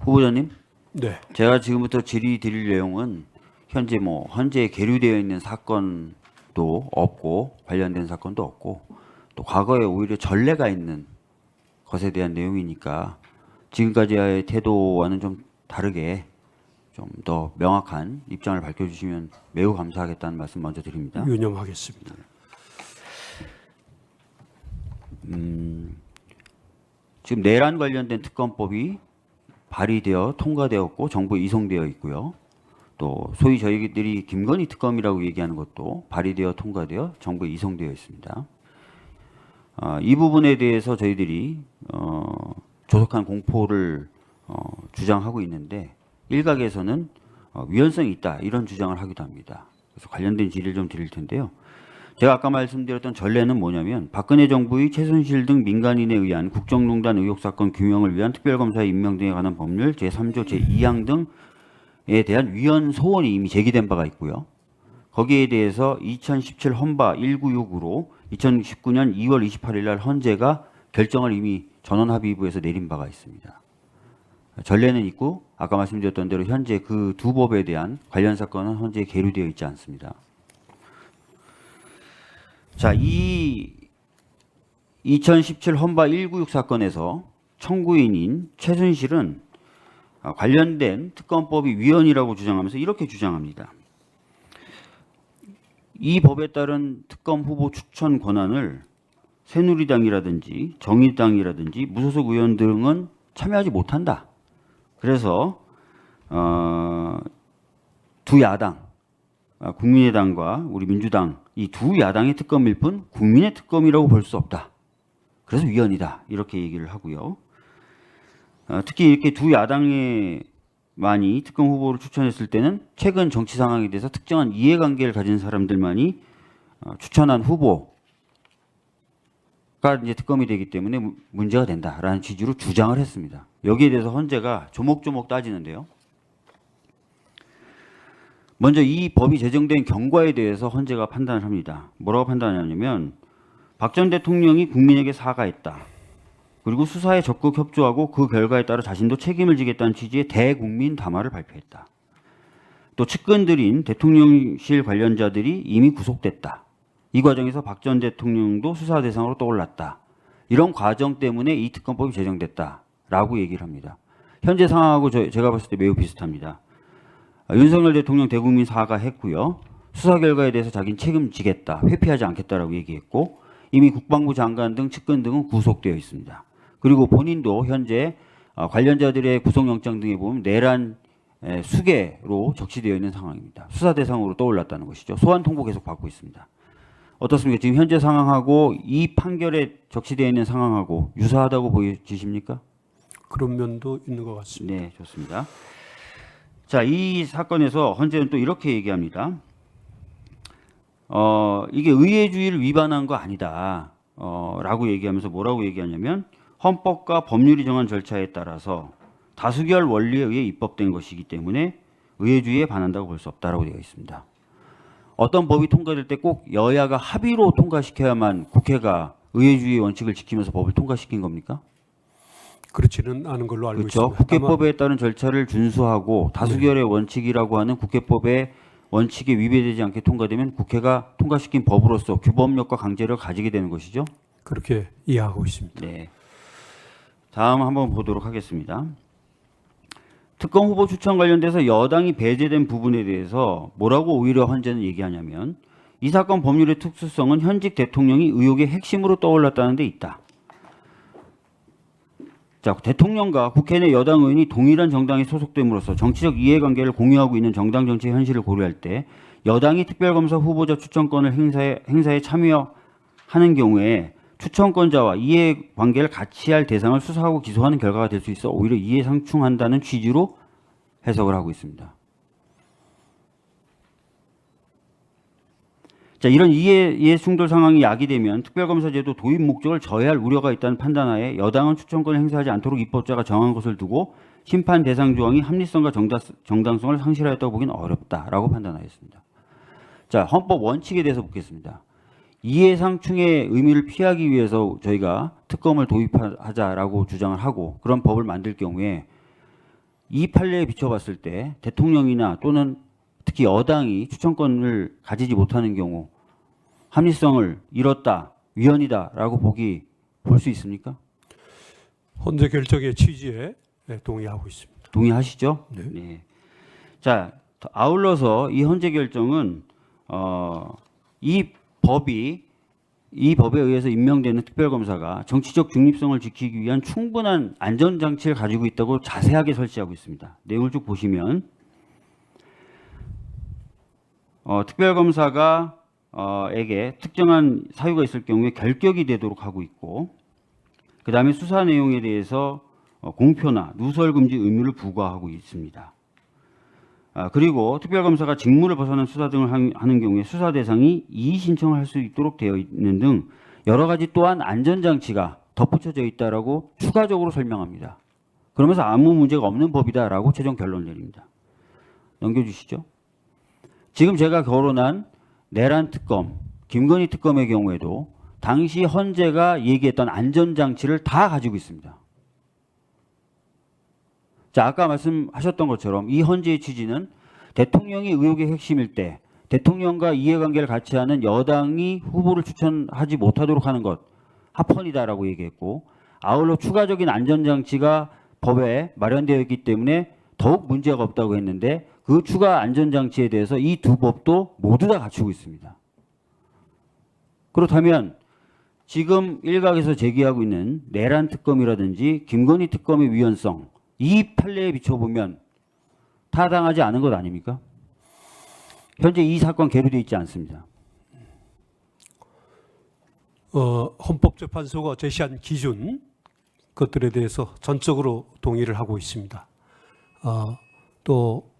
후보자님, 네. 제가 지금부터 질의 드릴 내용은 현재 계류되어 있는 사건도 없고 관련된 사건도 없고 또 과거에 오히려 전례가 있는 것에 대한 내용이니까 지금까지의 태도와는 좀 다르게 좀 더 명확한 입장을 밝혀주시면 매우 감사하겠다는 말씀 먼저 드립니다. 유념하겠습니다. 지금 내란 관련된 특검법이 발의되어 통과되었고 정부에 이송되어 있고요. 또 소위 저희들이 김건희 특검이라고 얘기하는 것도 발의되어 통과되어 정부에 이송되어 있습니다. 이 부분에 대해서 저희들이 조속한 공포를 주장하고 있는데 일각에서는 위헌성이 있다 이런 주장을 하기도 합니다. 그래서 관련된 질의를 좀 드릴 텐데요. 제가 아까 말씀드렸던 전례는 뭐냐면 박근혜 정부의 최순실 등 민간인에 의한 국정농단 의혹 사건 규명을 위한 특별검사의 임명 등에 관한 법률 제3조 제2항 등에 대한 위헌 소원이 이미 제기된 바가 있고요. 거기에 대해서 2017 헌바 196으로 2019년 2월 28일 날 헌재가 결정을 이미 전원합의부에서 내린 바가 있습니다. 전례는 있고 아까 말씀드렸던 대로 현재 그 두 법에 대한 관련 사건은 헌재에 계류되어 있지 않습니다. 자, 이 2017 헌바 196 사건에서 청구인인 최순실은 관련된 특검법이 위헌이라고 주장하면서 이렇게 주장합니다. 이 법에 따른 특검 후보 추천 권한을 새누리당이라든지 정의당이라든지 무소속 의원 등은 참여하지 못한다. 그래서 두 야당, 국민의당과 우리 민주당 이 두 야당의 특검일 뿐 국민의 특검이라고 볼 수 없다. 그래서 위헌이다. 이렇게 얘기를 하고요. 특히 이렇게 두 야당에 많이 특검 후보를 추천했을 때는 최근 정치 상황에 대해서 특정한 이해관계를 가진 사람들만이 추천한 후보가 이제 특검이 되기 때문에 문제가 된다라는 취지로 주장을 했습니다. 여기에 대해서 헌재가 조목조목 따지는데요. 먼저 이 법이 제정된 경과에 대해서 헌재가 판단을 합니다. 뭐라고 판단하냐면 박 전 대통령이 국민에게 사과했다. 그리고 수사에 적극 협조하고 그 결과에 따라 자신도 책임을 지겠다는 취지의 대국민 담화를 발표했다. 또 측근들인 대통령실 관련자들이 이미 구속됐다. 이 과정에서 박 전 대통령도 수사 대상으로 떠올랐다. 이런 과정 때문에 이 특검법이 제정됐다라고 얘기를 합니다. 현재 상황하고 제가 봤을 때 매우 비슷합니다. 윤석열 대통령 대국민 사과했고요. 수사 결과에 대해서 자기는 책임지겠다, 회피하지 않겠다라고 얘기했고 이미 국방부 장관 등 측근 등은 구속되어 있습니다. 그리고 본인도 현재 관련자들의 구속영장 등에 보면 내란 수개로 적시되어 있는 상황입니다. 수사 대상으로 떠올랐다는 것이죠. 소환 통보 계속 받고 있습니다. 어떻습니까? 지금 현재 상황하고 이 판결에 적시되어 있는 상황하고 유사하다고 보여지십니까? 그런 면도 있는 것 같습니다. 네, 좋습니다. 자, 이 사건에서 헌재는 또 이렇게 얘기합니다. 이게 의회주의를 위반한 거 아니다. 라고 얘기하면서 뭐라고 얘기하냐면 헌법과 법률이 정한 절차에 따라서 다수결 원리에 의해 입법된 것이기 때문에 의회주의에 반한다고 볼 수 없다라고 되어 있습니다. 어떤 법이 통과될 때 꼭 여야가 합의로 통과시켜야만 국회가 의회주의 원칙을 지키면서 법을 통과시킨 겁니까? 그렇지는 않은 걸로 알고 그렇죠. 있습니다. 국회법에 따른 절차를 준수하고 다수결의 원칙이라고 하는 국회법의 원칙에 위배되지 않게 통과되면 국회가 통과시킨 법으로서 규범력과 강제력을 가지게 되는 것이죠. 그렇게 이해하고 있습니다. 네. 다음 한번 보도록 하겠습니다. 특검 후보 추천 관련돼서 여당이 배제된 부분에 대해서 뭐라고 오히려 헌재는 얘기하냐면 이 사건 법률의 특수성은 현직 대통령이 의혹의 핵심으로 떠올랐다는 데 있다. 자, 대통령과 국회 내 여당 의원이 동일한 정당에 소속됨으로써 정치적 이해관계를 공유하고 있는 정당 정치의 현실을 고려할 때 여당이 특별검사 후보자 추천권을 행사에 참여하는 경우에 추천권자와 이해관계를 같이 할 대상을 수사하고 기소하는 결과가 될 수 있어 오히려 이해상충한다는 취지로 해석을 하고 있습니다. 자, 이런 이해 충돌 상황이 야기되면 특별검사제도 도입 목적을 저해할 우려가 있다는 판단하에 여당은 추천권을 행사하지 않도록 입법자가 정한 것을 두고 심판 대상 조항이 합리성과 정당성을 상실하였다고 보기는 어렵다라고 판단하였습니다. 자, 헌법 원칙에 대해서 묻겠습니다. 이해상충의 의미를 피하기 위해서 저희가 특검을 도입하자라고 주장을 하고 그런 법을 만들 경우에 이 판례에 비춰봤을 때 대통령이나 또는 특히 여당이 추천권을 가지지 못하는 경우 합리성을 잃었다, 위헌이다라고 볼 수 있습니까? 헌재 결정의 취지에 동의하고 있습니다. 동의하시죠? 네. 네. 자, 아울러서 이 헌재 결정은 이 법에 의해서 임명되는 특별검사가 정치적 중립성을 지키기 위한 충분한 안전장치를 가지고 있다고 자세하게 설치하고 있습니다. 내용을 쭉 보시면 특별검사가 에게 특정한 사유가 있을 경우에 결격이 되도록 하고 있고, 그 다음에 수사 내용에 대해서 공표나 누설 금지 의무를 부과하고 있습니다. 그리고 특별검사가 직무를 벗어난 수사 등을 하는 경우에 수사 대상이 이의 신청을 할 수 있도록 되어 있는 등 여러 가지 또한 안전장치가 덧붙여져 있다라고 추가적으로 설명합니다. 그러면서 아무 문제가 없는 법이다라고 최종 결론을 내립니다. 넘겨주시죠. 지금 제가 거론한 내란 특검, 김건희 특검의 경우에도 당시 헌재가 얘기했던 안전장치를 다 가지고 있습니다. 자, 아까 말씀하셨던 것처럼 이 헌재의 취지는 대통령이 의혹의 핵심일 때 대통령과 이해관계를 같이 하는 여당이 후보를 추천하지 못하도록 하는 것, 합헌이다라고 얘기했고, 아울러 추가적인 안전장치가 법에 마련되어 있기 때문에 더욱 문제가 없다고 했는데, 그 추가 안전장치에 대해서 이 두 법도 모두 다 갖추고 있습니다. 그렇다면 지금 일각에서 제기하고 있는 내란 특검이라든지 김건희 특검의 위헌성, 이 판례에 비춰보면 타당하지 않은 것 아닙니까? 현재 이 사건 계류되어 있지 않습니다. 헌법재판소가 제시한 기준 것들에 대해서 전적으로 동의를 하고 있습니다. 또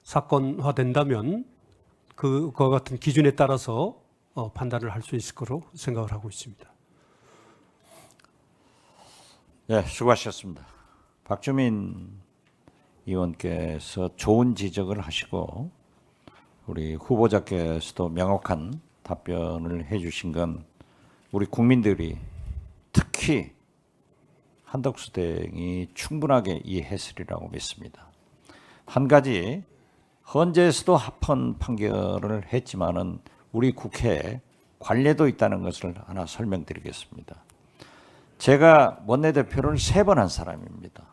사건화된다면 그와 같은 기준에 따라서 판단을 할 수 있을 거로 생각을 하고 있습니다. 네, 수고하셨습니다. 박주민 의원께서 좋은 지적을 하시고 우리 후보자께서도 명확한 답변을 해주신 건 우리 국민들이 특히 한덕수 대행이 충분하게 이해했으리라고 믿습니다. 한 가지 헌재에서도 합헌 판결을 했지만은 우리 국회에 관례도 있다는 것을 하나 설명드리겠습니다. 제가 원내대표를 3번 한 사람입니다.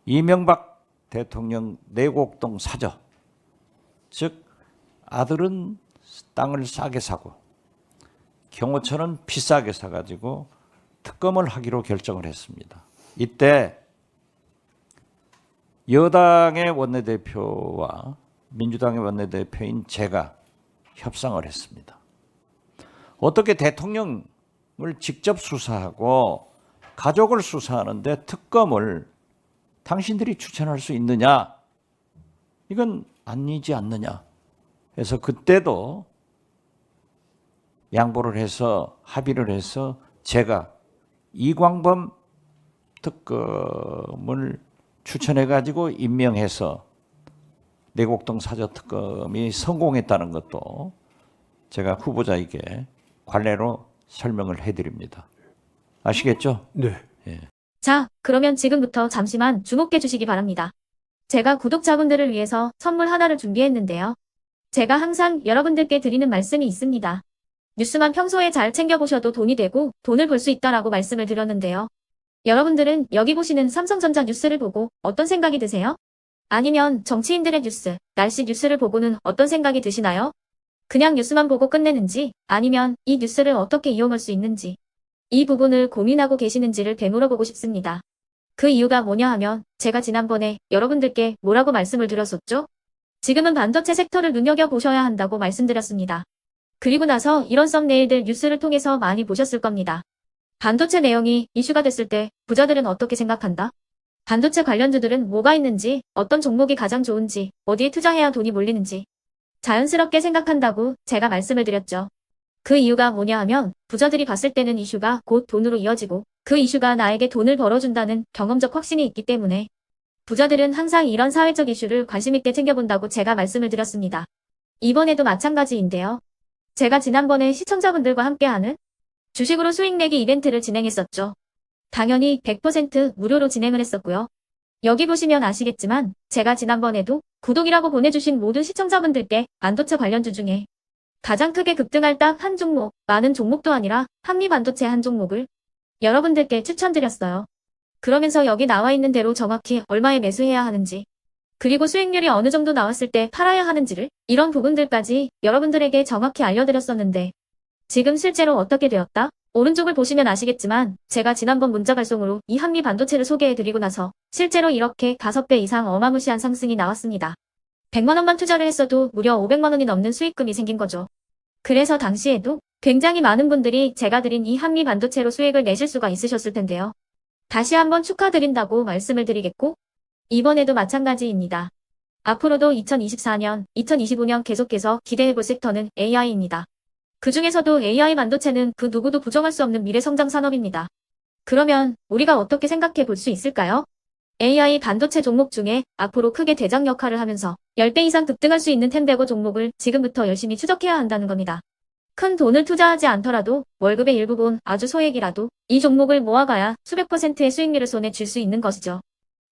이명박 대통령 내곡동 사저, 즉 아들은 땅을 싸게 사고 경호처는 비싸게 사가지고 특검을 하기로 결정을 했습니다. 이때 여당의 원내대표와 민주당의 원내대표인 제가 협상을 했습니다. 어떻게 대통령을 직접 수사하고 가족을 수사하는데 특검을 당신들이 추천할 수 있느냐? 이건 아니지 않느냐? 그래서 그때도 양보를 해서 합의를 해서 제가 이광범 특검을 추천해가지고 임명해서 내곡동 사저 특검이 성공했다는 것도 제가 후보자에게 관례로 설명을 해드립니다. 아시겠죠? 네. 예. 자, 그러면 지금부터 잠시만 주목해 주시기 바랍니다. 제가 구독자분들을 위해서 선물 하나를 준비했는데요. 제가 항상 여러분들께 드리는 말씀이 있습니다. 뉴스만 평소에 잘 챙겨보셔도 돈이 되고 돈을 벌 수 있다라고 말씀을 드렸는데요. 여러분들은 여기 보시는 삼성전자 뉴스를 보고 어떤 생각이 드세요? 아니면 정치인들의 뉴스, 날씨 뉴스를 보고는 어떤 생각이 드시나요? 그냥 뉴스만 보고 끝내는지, 아니면 이 뉴스를 어떻게 이용할 수 있는지, 이 부분을 고민하고 계시는지를 되물어보고 싶습니다. 그 이유가 뭐냐 하면 제가 지난번에 여러분들께 뭐라고 말씀을 드렸었죠? 지금은 반도체 섹터를 눈여겨보셔야 한다고 말씀드렸습니다. 그리고 나서 이런 썸네일들 뉴스를 통해서 많이 보셨을 겁니다. 반도체 내용이 이슈가 됐을 때 부자들은 어떻게 생각한다? 반도체 관련주들은 뭐가 있는지, 어떤 종목이 가장 좋은지, 어디에 투자해야 돈이 몰리는지 자연스럽게 생각한다고 제가 말씀을 드렸죠. 그 이유가 뭐냐 하면 부자들이 봤을 때는 이슈가 곧 돈으로 이어지고 그 이슈가 나에게 돈을 벌어준다는 경험적 확신이 있기 때문에 부자들은 항상 이런 사회적 이슈를 관심 있게 챙겨본다고 제가 말씀을 드렸습니다. 이번에도 마찬가지인데요. 제가 지난번에 시청자분들과 함께하는 주식으로 수익 내기 이벤트를 진행했었죠. 당연히 100% 무료로 진행을 했었고요. 여기 보시면 아시겠지만 제가 지난번에도 구독이라고 보내주신 모든 시청자분들께 반도체 관련주 중에 가장 크게 급등할 딱 한 종목, 많은 종목도 아니라 한미반도체 한 종목을 여러분들께 추천드렸어요. 그러면서 여기 나와 있는 대로 정확히 얼마에 매수해야 하는지, 그리고 수익률이 어느 정도 나왔을 때 팔아야 하는지를, 이런 부분들까지 여러분들에게 정확히 알려드렸었는데 지금 실제로 어떻게 되었다? 오른쪽을 보시면 아시겠지만 제가 지난번 문자 발송으로 이 한미 반도체를 소개해드리고 나서 실제로 이렇게 5배 이상 어마무시한 상승이 나왔습니다. 100만 원만 투자를 했어도 무려 500만 원이 넘는 수익금이 생긴 거죠. 그래서 당시에도 굉장히 많은 분들이 제가 드린 이 한미 반도체로 수익을 내실 수가 있으셨을 텐데요. 다시 한번 축하드린다고 말씀을 드리겠고, 이번에도 마찬가지입니다. 앞으로도 2024년, 2025년 계속해서 기대해볼 섹터는 AI입니다. 그 중에서도 AI 반도체는 그 누구도 부정할 수 없는 미래 성장 산업입니다. 그러면 우리가 어떻게 생각해 볼 수 있을까요? AI 반도체 종목 중에 앞으로 크게 대장 역할을 하면서 10배 이상 급등할 수 있는 텐베고 종목을 지금부터 열심히 추적해야 한다는 겁니다. 큰 돈을 투자하지 않더라도 월급의 일부분, 아주 소액이라도 이 종목을 모아가야 수백 %의 수익률을 손에 쥘 수 있는 것이죠.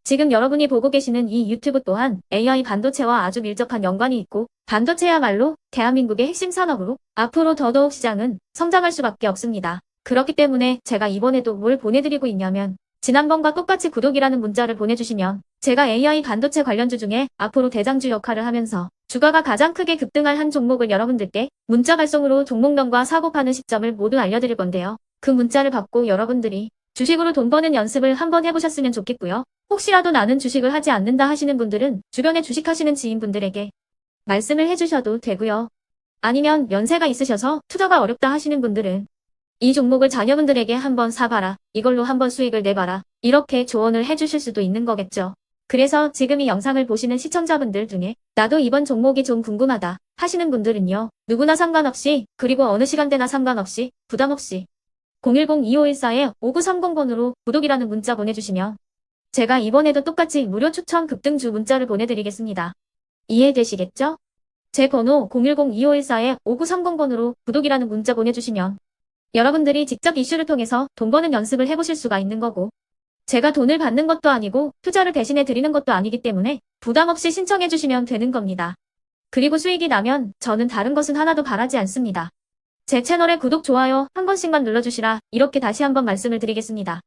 지금 여러분이 보고 계시는 이 유튜브 또한 AI 반도체와 아주 밀접한 연관이 있고, 반도체야말로 대한민국의 핵심 산업으로 앞으로 더더욱 시장은 성장할 수밖에 없습니다. 그렇기 때문에 제가 이번에도 뭘 보내드리고 있냐면, 지난번과 똑같이 구독이라는 문자를 보내주시면 제가 AI 반도체 관련주 중에 앞으로 대장주 역할을 하면서 주가가 가장 크게 급등할 한 종목을 여러분들께 문자 발송으로 종목명과 사고 파는 시점을 모두 알려드릴 건데요. 그 문자를 받고 여러분들이 주식으로 돈 버는 연습을 한번 해보셨으면 좋겠고요. 혹시라도 나는 주식을 하지 않는다 하시는 분들은 주변에 주식하시는 지인분들에게 말씀을 해주셔도 되고요. 아니면 연세가 있으셔서 투자가 어렵다 하시는 분들은 이 종목을 자녀분들에게 한번 사봐라, 이걸로 한번 수익을 내봐라, 이렇게 조언을 해주실 수도 있는 거겠죠. 그래서 지금 이 영상을 보시는 시청자분들 중에 나도 이번 종목이 좀 궁금하다 하시는 분들은요, 누구나 상관없이, 그리고 어느 시간대나 상관없이 부담없이 010-2514-5930번으로 구독이라는 문자 보내주시면 제가 이번에도 똑같이 무료 추천 급등주 문자를 보내드리겠습니다. 이해되시겠죠? 제 번호 010-2514-5930번으로 구독이라는 문자 보내주시면 여러분들이 직접 이슈를 통해서 돈 버는 연습을 해보실 수가 있는 거고, 제가 돈을 받는 것도 아니고 투자를 대신해 드리는 것도 아니기 때문에 부담 없이 신청해 주시면 되는 겁니다. 그리고 수익이 나면 저는 다른 것은 하나도 바라지 않습니다. 제 채널에 구독, 좋아요 한 번씩만 눌러주시라, 이렇게 다시 한번 말씀을 드리겠습니다.